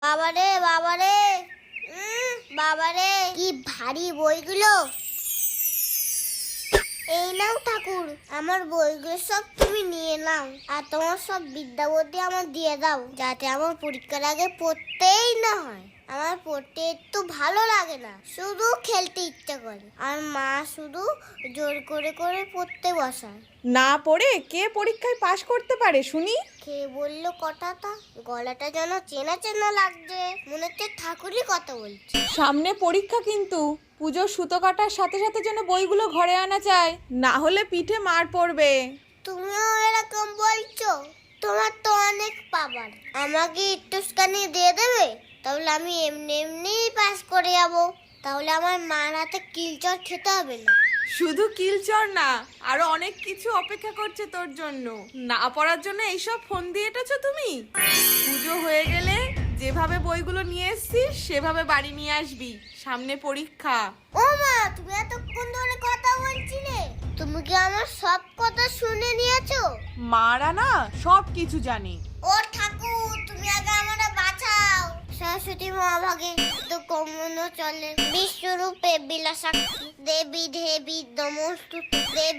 বাবারে বাবারে বাবারে, কি ভারী বইগুলো। এই নাও ঠাকুর, আমার বইগুলো সব তুমি নিয়ে নাও, আর তোমার সব বিদ্যাবতী আমার দিয়ে দাও, যাতে আমার পরীক্ষার আগে পড়তেই না হয়। আমার পড়তে একটু ভালো লাগে না, শুধু খেলতে ইচ্ছা করে, আর মা শুধু জোর করে করে পড়তে বসায়। না পড়ে কে পরীক্ষায় পাশ করতে পারে শুনি? কে বললো কথাটা? গলাটা যেন চেনা চেনা লাগছে, মনে হচ্ছে ঠাকুরই কথা বলছে। সামনে পরীক্ষা, কিন্তু পুজোর সুতো কাটার সাথে সাথে যেন বইগুলো ঘরে আনা চাই, না হলে পিঠে মার পড়বে। তুমিও এরকম বলছো? তোমার তো অনেক পাওয়ার, আমাকে একটুখানি দিয়ে দেবে, তাহলে আমি এমনি এমনিই পাস করে যাবো। তাহলে আমার মার হাতে কিলচর খেতে হবে না। শুধু কিলচর না, আরো অনেক কিছু অপেক্ষা করছে তোর জন্য। না পড়ার জন্য এইসব ফোন দিয়ে এটেছো তুমি? পুজো হয়ে গেলে যেভাবে বইগুলো নিয়ে এসছিস সেভাবে বাড়ি নিয়ে আসবি, সামনে পরীক্ষা। ও মা, তুমি এতক্ষণ ধরে কথা বলছিলে? তুমি কি আমার সব কথা শুনে নিয়েছো? মারা না সব কিছু জানে। ও ঠাকুর, তুমি আগে আমারে বাঁচাও। সরস্বতী মহাভাগে তো কমনো চলে, বিশ্বরূপে বিলাসাক্ষী দেবী দেবী নমস্তুতে দেবী।